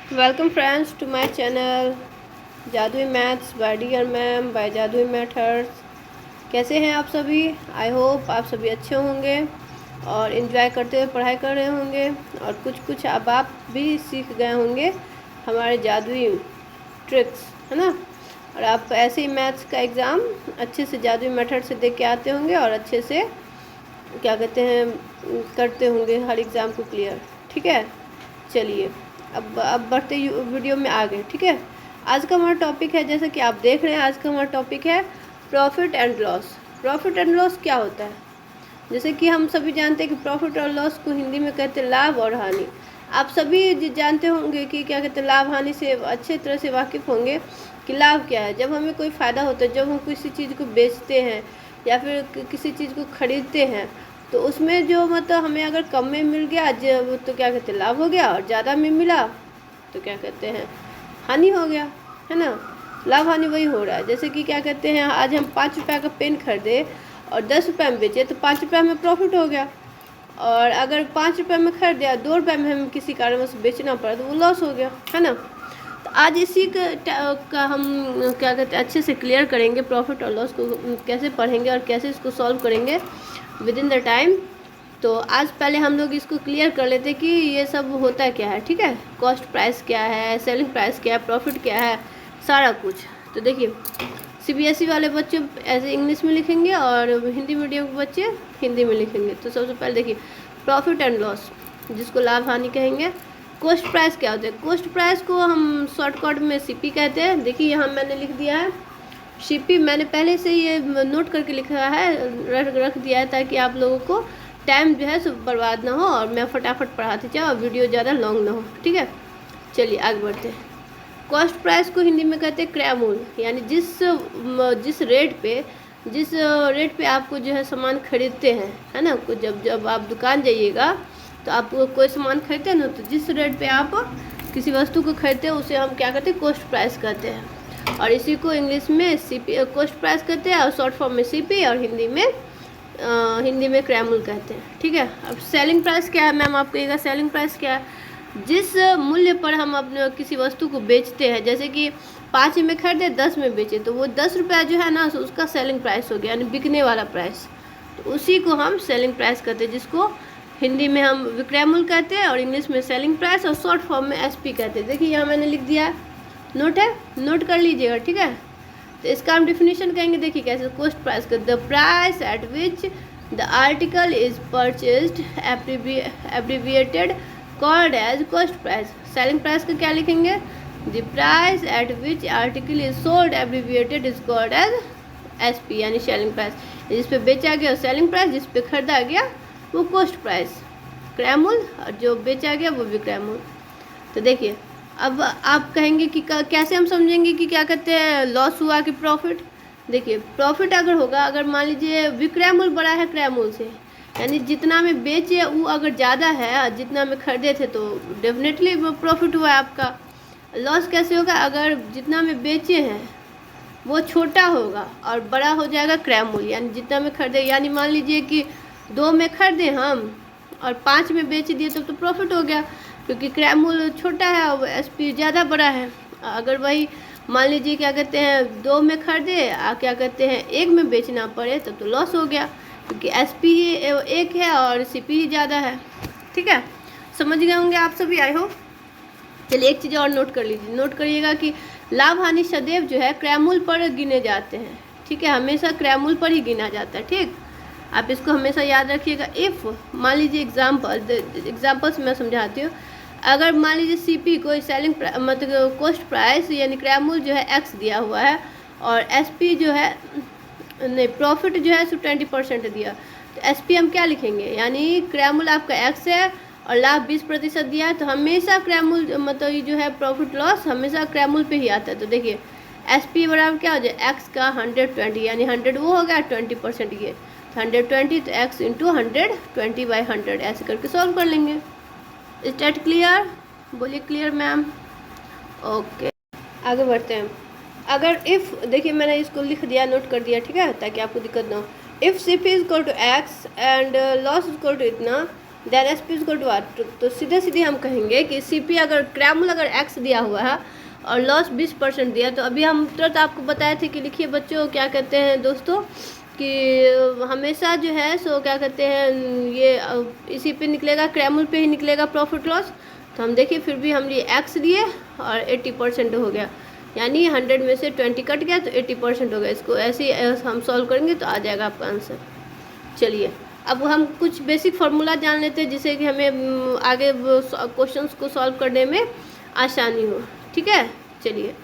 Welcome friends to my channel जादुई maths by dear ma'am by जादुई मैथर्स। कैसे हैं आप सभी? आई होप आप सभी अच्छे होंगे और इन्जॉय करते हुए पढ़ाई कर रहे होंगे और कुछ अब आप भी सीख गए होंगे हमारे जादुई ट्रिक्स, है ना। और आप ऐसे ही मैथ्स का एग्ज़ाम अच्छे से जादुई मेथड से दे के आते होंगे और अच्छे से क्या कहते हैं करते होंगे हर एग्ज़ाम को क्लियर। ठीक है, चलिए अब बढ़ते वीडियो में आगे। ठीक है, आज का हमारा टॉपिक है, जैसे कि आप देख रहे हैं, आज का हमारा टॉपिक है profit and loss. Profit and loss क्या होता है? जैसे कि हम सभी जानते हैं कि प्रॉफिट और लॉस को हिंदी में कहते हैं लाभ और हानि। आप सभी जानते होंगे कि क्या कहते हैं, लाभ हानि से अच्छे तरह से वाकिफ़ होंगे कि लाभ क्या है। जब हमें कोई फ़ायदा होता है, जब हम किसी चीज़ को बेचते हैं या फिर किसी चीज़ को खरीदते हैं, तो उसमें जो मतलब हमें अगर कम में मिल गया जब तो क्या कहते हैं लाभ हो गया, और ज़्यादा में मिला तो क्या कहते हैं हानि हो गया, है ना। लाभ हानि वही हो रहा है। जैसे कि क्या कहते हैं, आज हम 5 रुपये का पेन खरीदे और 10 रुपये में बेचे तो 5 रुपये में प्रॉफिट हो गया। और अगर 5 रुपये में खरीदे और 2 रुपये में हमें किसी कारणवश बेचना पड़ा तो वो लॉस हो गया, है ना। तो आज इसी का हम क्या कहते हैं अच्छे से क्लियर करेंगे, प्रॉफिट और लॉस को कैसे पढ़ेंगे और कैसे इसको सॉल्व करेंगे विद इन द टाइम। तो आज पहले हम लोग इसको क्लियर कर लेते कि ये सब होता क्या है। ठीक है, कॉस्ट प्राइस क्या है, सेलिंग प्राइस क्या है, प्रॉफिट क्या है, सारा कुछ। तो देखिए, सीबीएसई वाले बच्चे ऐसे इंग्लिश में लिखेंगे और हिंदी मीडियम के बच्चे हिंदी में लिखेंगे। तो सबसे पहले देखिए प्रॉफिट एंड लॉस, जिसको लाभ हानि कहेंगे। कॉस्ट प्राइस क्या होता है? कॉस्ट प्राइस को हम शॉर्टकट में सीपी कहते हैं। देखिए यहाँ मैंने लिख दिया है सीपी, मैंने पहले से ये नोट करके लिखा है, रख दिया है ताकि आप लोगों को टाइम जो है सब बर्बाद ना हो और मैं फटाफट पढ़ाती जाऊँ और वीडियो ज़्यादा लॉन्ग ना हो। ठीक है, चलिए आगे बढ़ते हैं। कॉस्ट प्राइस को हिंदी में कहते हैं क्रय मूल्य, यानी जिस रेट पे आपको जो है सामान खरीदते हैं, है ना। कुछ जब आप दुकान जाइएगा तो आप कोई सामान खरीदते हैं ना, तो जिस रेट पे आप किसी वस्तु को खरीदते हैं उसे हम क्या कहते हैं, कॉस्ट प्राइस कहते हैं। और इसी को इंग्लिश में सीपी कॉस्ट प्राइस कहते हैं और शॉर्ट फॉर्म में सीपी, और हिंदी में क्रय मूल्य कहते हैं। ठीक है, अब सेलिंग प्राइस क्या है मैम? आप कहिएगा सेलिंग प्राइस क्या है? जिस मूल्य पर हम अपने किसी वस्तु को बेचते हैं, जैसे कि 5 में खरीदे 10 में बेचे, तो वो 10 रुपया जो है ना उसका सेलिंग प्राइस हो गया, यानी बिकने वाला प्राइस। तो उसी को हम सेलिंग प्राइस कहते हैं, जिसको हिंदी में हम विक्रय मूल्य कहते हैं और इंग्लिश में सेलिंग प्राइस और शॉर्ट फॉर्म में एसपी कहते हैं। देखिए यहाँ मैंने लिख दिया, नोट है, नोट कर लीजिएगा। ठीक है, तो इसका हम डिफिनीशन कहेंगे। देखिए कैसे, कॉस्ट प्राइस का the price at which the article is purchased abbreviated called as cost price. Selling price का क्या लिखेंगे? The price at which article is sold abbreviated is called as SP, यानी सेलिंग प्राइस। जिस पे बेचा गया selling price, जिस पे खरीदा गया वो कॉस्ट प्राइस, क्रय मूल्य, और जो बेचा गया वो विक्रय मूल्य। तो देखिए अब आप कहेंगे कि कैसे हम समझेंगे कि क्या कहते हैं लॉस हुआ कि प्रॉफिट। देखिए प्रॉफिट अगर होगा, अगर मान लीजिए विक्रय मूल्य बड़ा है क्रय मूल्य से, यानी जितना में बेचे वो अगर ज़्यादा है जितना में खरीदे थे, तो डेफिनेटली प्रॉफिट हुआ है आपका। लॉस कैसे होगा? अगर जितना में बेचे हैं वो छोटा होगा और बड़ा हो जाएगा क्रय मूल्य, यानी जितना में खरीदे, यानी मान लीजिए कि 2 में खरीदे हम और 5 में बेच दिए तो प्रॉफिट हो गया, क्योंकि क्रय मूल्य छोटा है और एसपी ज़्यादा बड़ा है। अगर वही मान लीजिए क्या कहते हैं 2 में खरीदे क्या कहते हैं 1 में बेचना पड़े तब तो लॉस हो गया, क्योंकि एसपी ही 1 है और सीपी ही ज़्यादा है। ठीक है, समझ गए होंगे आप सभी, आई होप। चलिए एक चीज़ और नोट कर लीजिए, नोट करिएगा कि लाभ हानि सदैव जो है क्रय मूल्य पर गिने जाते हैं। ठीक है, हमेशा क्रय मूल्य पर ही गिना जाता है। ठीक, आप इसको हमेशा याद रखिएगा। इफ़ मान लीजिए एग्जाम्पल से मैं समझाती हूँ। अगर मान लीजिए सीपी कोई सेलिंग मतलब कॉस्ट प्राइस यानी क्रय मूल्य जो है एक्स दिया हुआ है और एसपी जो है नहीं प्रॉफिट जो है 20% दिया, तो एसपी हम क्या लिखेंगे? यानी क्रय मूल्य आपका एक्स है और लाभ 20% दिया है, तो हमेशा क्रय मूल्य मतलब ये जो है प्रॉफिट लॉस हमेशा क्रय मूल्य पे ही आता है। तो देखिए एसपी बराबर क्या हो जाए, एक्स का 120, यानी 100 वो हो गया, 20% ये 120, तो एक्स इंटू 120/100 ऐसे करके सॉल्व कर लेंगे। Is that clear? बोलिए क्लियर मैम। ओके, आगे बढ़ते हैं। अगर इफ़, देखिए मैंने इसको लिख दिया, नोट कर दिया, ठीक है, ताकि आपको दिक्कत ना हो। If CP is equal to X and loss is equal to इतना, then S P is equal to R. तो सीधे सीधे हम कहेंगे कि सी पी अगर क्रैमूल अगर एक्स दिया हुआ है और लॉस 20% दिया, तो अभी हम तुरंत आपको बताए थे कि लिखिए बच्चों क्या कहते हैं दोस्तों कि हमेशा जो है सो क्या कहते हैं ये इसी पे निकलेगा, क्रैमूल पे ही निकलेगा प्रॉफिट लॉस। तो हम देखिए फिर भी हम लिए एक्स दिए और 80% हो गया, यानी 100 में से 20 कट गया तो 80% हो गया। इसको ऐसे ही हम सॉल्व करेंगे तो आ जाएगा आपका आंसर। चलिए अब हम कुछ बेसिक फार्मूला जान लेते हैं जिससे कि हमें आगे क्वेश्चंस को सॉल्व करने में आसानी हो। ठीक है, चलिए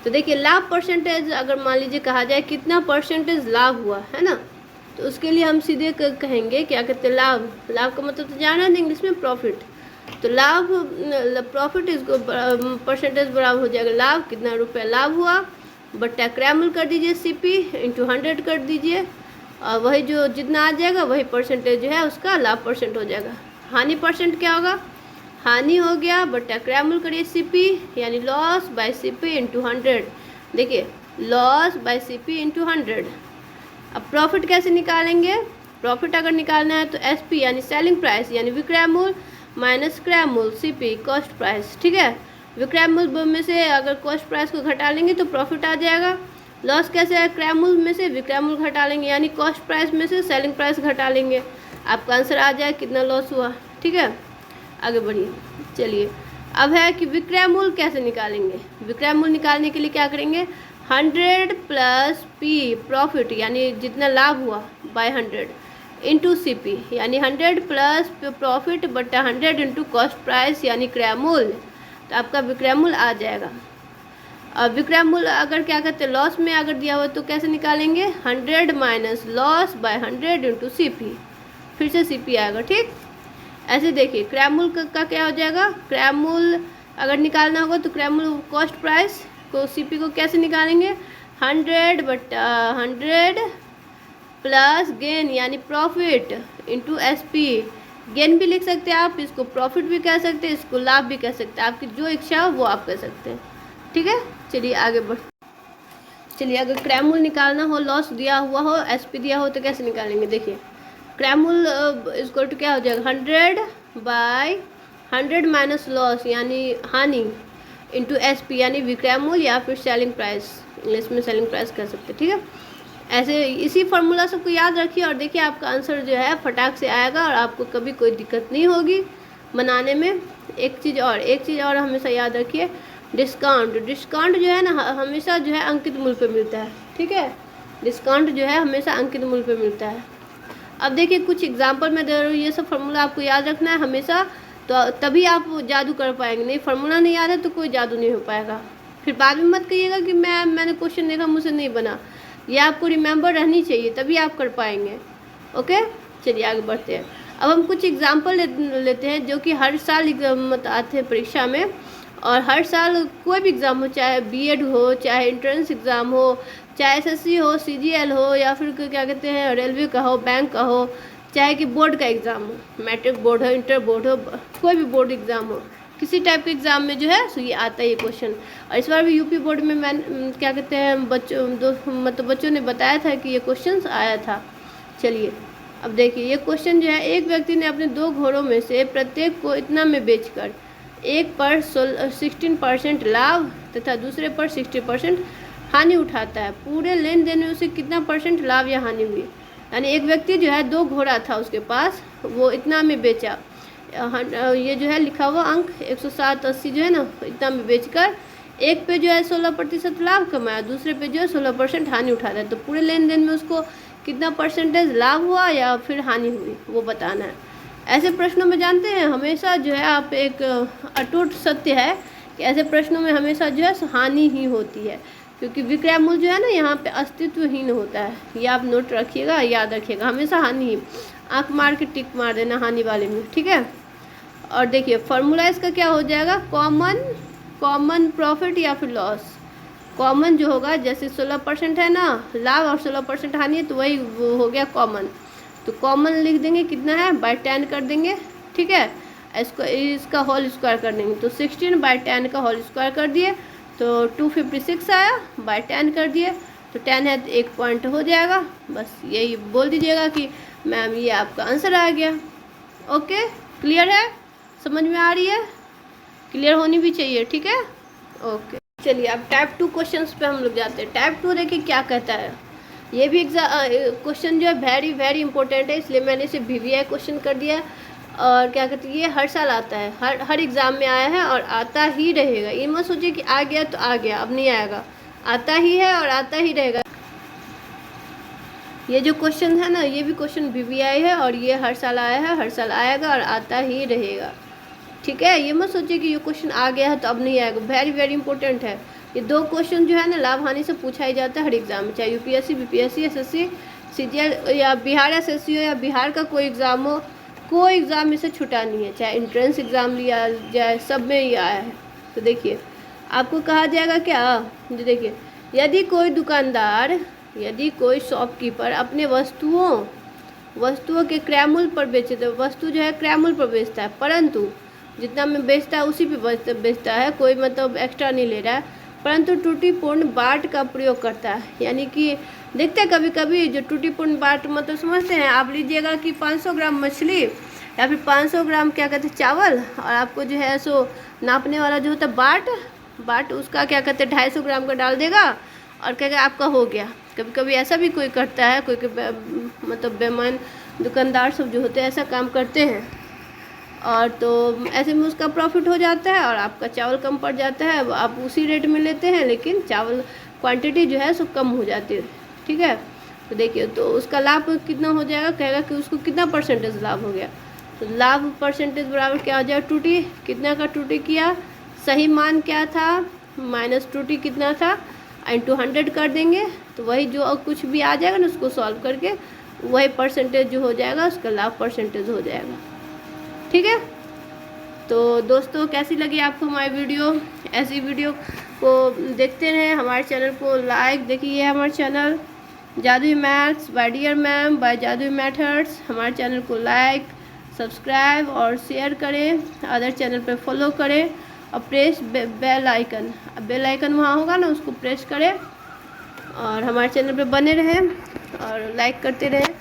तो देखिए लाभ परसेंटेज अगर मान लीजिए कहा जाए कितना परसेंटेज लाभ हुआ है ना, तो उसके लिए हम सीधे कहेंगे क्या कहते हैं लाभ। लाभ का मतलब तो जाना है इंग्लिश में प्रॉफिट। तो लाभ प्रॉफिट इसको परसेंटेज बराबर हो जाएगा लाभ, कितना रुपया लाभ हुआ बट्टा क्रैमूल कर दीजिए सीपी इंटू 100 कर दीजिए, और वही जो जितना आ जाएगा वही परसेंटेज जो है उसका लाभ परसेंट हो जाएगा। हानि परसेंट क्या होगा, हानि हो गया बट्टा क्रैमूल करिए सीपी, यानी लॉस बाय सीपी इंटू 100। देखिए लॉस बाय सीपी इंटू 100। अब प्रॉफिट कैसे निकालेंगे, प्रॉफिट अगर निकालना है तो एसपी यानी सेलिंग प्राइस यानी विक्रय मूल्य माइनस क्रय मूल्य सीपी कॉस्ट प्राइस। ठीक है, विक्रय मूल्य में से अगर कॉस्ट प्राइस को घटा लेंगे तो प्रॉफिट आ जाएगा। लॉस कैसे है, क्रय मूल्य में से विक्रय मूल्य घटा लेंगे यानी कॉस्ट प्राइस में से सेलिंग प्राइस घटा लेंगे, आपका आंसर आ जाए कितना लॉस हुआ। ठीक है, आगे बढ़िए। चलिए अब है कि विक्रय मूल्य कैसे निकालेंगे। विक्रय मूल्य निकालने के लिए क्या करेंगे, 100 प्लस पी प्रॉफिट यानी जितना लाभ हुआ बाय 100 इंटू सी पी यानी 100 प्लस प्रॉफिट बट्टा 100 इंटू कॉस्ट प्राइस यानी क्रय मूल्य, तो आपका विक्रय मूल्य आ जाएगा। अब विक्रय मूल्य अगर क्या कहते हैं लॉस में अगर दिया हुआ तो कैसे निकालेंगे, 100 minus loss by 100 into C P, फिर से सी पी आएगा। ठीक, ऐसे देखिए क्रय मूल्य का क्या हो जाएगा, क्रय मूल्य अगर निकालना होगा तो क्रय मूल्य कॉस्ट प्राइस को सीपी को कैसे निकालेंगे, 100 बट्टा 100 प्लस गेन यानी प्रॉफिट इंटू एसपी। गेन भी लिख सकते हैं आप, इसको प्रॉफिट भी कह सकते हैं, इसको लाभ भी कह सकते हैं, आपकी जो इच्छा हो वो आप कह सकते हैं। ठीक है, चलिए आगे बढ़। चलिए अगर क्रय मूल्य निकालना हो, लॉस दिया हुआ हो, एसपी दिया हो तो कैसे निकालेंगे, देखिए क्रय मूल्य इसको तो क्या हो जाएगा 100 बाय 100 माइनस लॉस यानी हानि इंटू एसपी यानी विक्रय मूल्य या फिर सेलिंग प्राइस, इंग्लिश में सेलिंग प्राइस कह सकते हैं। ठीक है, ऐसे इसी फार्मूला सबको याद रखिए और देखिए आपका आंसर जो है फटाक से आएगा और आपको कभी कोई दिक्कत नहीं होगी बनाने में। एक चीज़ और हमेशा याद रखिए, डिस्काउंट जो है ना हमेशा जो है अंकित मूल्य पे मिलता है। ठीक है, डिस्काउंट जो है हमेशा अंकित मूल्य पे मिलता है। अब देखिए कुछ एग्जाम्पल मैं दे रहा हूँ, ये सब फार्मूला आपको याद रखना है हमेशा, तो तभी आप जादू कर पाएंगे। नहीं फार्मूला नहीं याद है तो कोई जादू नहीं हो पाएगा। फिर बाद में मत कहिएगा कि मैंने क्वेश्चन देखा मुझसे नहीं बना, ये आपको रिमेंबर रहनी चाहिए तभी आप कर पाएंगे। ओके, चलिए आगे बढ़ते हैं। अब हम कुछ एग्जाम्पल लेते हैं जो कि हर साल मत आते हैं परीक्षा में, और हर साल कोई भी एग्ज़ाम हो, चाहे बीएड हो, चाहे एंट्रेंस एग्ज़ाम हो, चाहे एसएससी हो, सीजीएल हो, या फिर क्या कहते हैं रेलवे का हो, बैंक का हो, चाहे कि बोर्ड का एग्ज़ाम हो, मैट्रिक बोर्ड हो, इंटर बोर्ड हो, कोई भी बोर्ड एग्ज़ाम हो, किसी टाइप के एग्ज़ाम में जो है सो ये आता है ये क्वेश्चन। और इस बार भी यूपी बोर्ड में मैं क्या कहते हैं बच्चों ने बताया था कि ये क्वेश्चन आया था। चलिए अब देखिए ये क्वेश्चन जो है, एक व्यक्ति ने अपने 2 घोड़ों में से प्रत्येक को इतना में बेचकर एक पर 16% लाभ तथा दूसरे पर 60% हानि उठाता है, पूरे लेन देन में उसे कितना परसेंट लाभ या हानि हुई। यानी एक व्यक्ति जो है 2 घोड़ा था उसके पास, वो इतना में बेचा, ये जो है लिखा हुआ अंक 107-80 जो है ना इतना में बेचकर एक पे जो है 16% लाभ कमाया, दूसरे पे जो है 16% हानि उठाता है, तो पूरे लेन देन में उसको कितना परसेंटेज लाभ हुआ या फिर हानि हुई वो बताना है। ऐसे प्रश्नों में जानते हैं हमेशा जो है आप एक अटूट सत्य है कि ऐसे प्रश्नों में हमेशा जो है हानि ही होती है, क्योंकि विक्रय मूल्य जो है ना यहाँ पे अस्तित्वहीन होता है। ये आप नोट रखिएगा, याद रखिएगा, हमेशा हानि ही, आँख मार के टिक मार देना हानि वाले में। ठीक है, और देखिए फार्मूला इसका क्या हो जाएगा, कॉमन प्रॉफिट या फिर लॉस। कॉमन जो होगा जैसे 16% है ना लाभ और 16% हानि है, तो वही हो गया कॉमन। तो कॉमन लिख देंगे कितना है बाय 10 कर देंगे। ठीक है, इसका होल स्क्वायर कर देंगे, तो 16 बाय 10 का होल स्क्वायर कर दिए तो 256 आया, बाय 10 कर दिए तो 10 है तो 1 पॉइंट हो जाएगा। बस यही बोल दीजिएगा कि मैम ये आपका आंसर आ गया। ओके, क्लियर है, समझ में आ रही है, क्लियर होनी भी चाहिए, ठीक है। ओके चलिए अब टाइप 2 क्वेश्चंस पे हम लोग जाते हैं। टाइप 2 देखिए क्या कहता है। ये भी क्वेश्चन जो है वेरी वेरी इंपॉर्टेंट है, इसलिए मैंने इसे VVI क्वेश्चन कर दिया। और क्या कहते हैं, ये हर साल आता है, हर एग्ज़ाम में आया है और आता ही रहेगा। ये मत सोचिए कि आ गया तो आ गया, अब नहीं आएगा, आता ही है और आता ही रहेगा। ये जो क्वेश्चन है ना, ये भी क्वेश्चन VVI है और ये हर साल आया है, हर साल आएगा और आता ही रहेगा, ठीक है। ये मत सोचिए कि ये क्वेश्चन आ गया है तो अब नहीं आएगा, वेरी वेरी इंपॉर्टेंट है। ये 2 क्वेश्चन जो है ना लाभ हानि से पूछा ही जाता है हर एग्ज़ाम में, चाहे UPSC BPSC SSC CGL या बिहार SSC हो या बिहार का कोई एग्ज़ाम हो, कोई एग्ज़ाम इसे छुटा नहीं है, चाहे इंट्रेंस एग्ज़ाम लिया जाए, सब में ये आया है। तो देखिए आपको कहा जाएगा क्या, जो देखिए यदि कोई शॉपकीपर अपने वस्तुओं के क्रय मूल्य पर बेचे, तो वस्तु जो है क्रय मूल्य पर बेचता है, परंतु जितना में बेचता है उसी पे बेचता है, कोई मतलब एक्स्ट्रा नहीं ले रहा है, परंतु त्रुटिपूर्ण बाट का प्रयोग करता है। यानी कि देखते हैं कभी कभी जो त्रुटिपूर्ण बाट मतलब समझते हैं, आप लीजिएगा कि 500 ग्राम मछली या फिर 500 ग्राम क्या कहते हैं चावल, और आपको जो है सो नापने वाला जो होता है बाट उसका क्या कहते हैं 250 ग्राम का डाल देगा और कहेगा आपका हो गया। कभी कभी ऐसा भी कोई करता है, कोई मतलब बेईमान दुकानदार सब जो होते हैं ऐसा काम करते हैं, और तो ऐसे में उसका प्रॉफिट हो जाता है और आपका चावल कम पड़ जाता है, आप उसी रेट में लेते हैं लेकिन चावल क्वांटिटी जो है सो कम हो जाती है, ठीक है। तो देखिए तो उसका लाभ कितना हो जाएगा, कहेगा कि उसको कितना परसेंटेज लाभ हो गया, तो लाभ परसेंटेज बराबर क्या हो जाएगा, त्रुटि कितना का त्रुटि किया, सही मान क्या था माइनस त्रुटि कितना था, इंटू 100 कर देंगे, तो वही जो कुछ भी आ जाएगा ना उसको सॉल्व करके वही परसेंटेज जो हो जाएगा उसका लाभ परसेंटेज हो जाएगा, ठीक है। तो दोस्तों कैसी लगी आपको हमारी वीडियो, ऐसी वीडियो को देखते रहें, हमारे चैनल को लाइक, देखिए हमारे चैनल जादुई maths by dear ma'am by जादुई मेथड्स, हमारे चैनल को लाइक सब्सक्राइब और शेयर करें, अदर चैनल पे फॉलो करें और प्रेस बेल आइकन वहाँ होगा ना उसको प्रेस करें और हमारे चैनल पे बने रहें और लाइक करते रहें,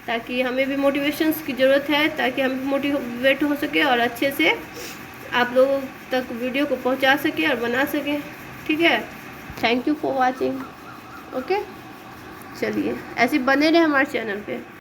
ताकि हमें भी मोटिवेशंस की ज़रूरत है, ताकि हम मोटिवेट हो सके और अच्छे से आप लोगों तक वीडियो को पहुंचा सके और बना सके, ठीक है। Thank you for watching, okay. चलिए ऐसे बने रहे हमारे चैनल पे।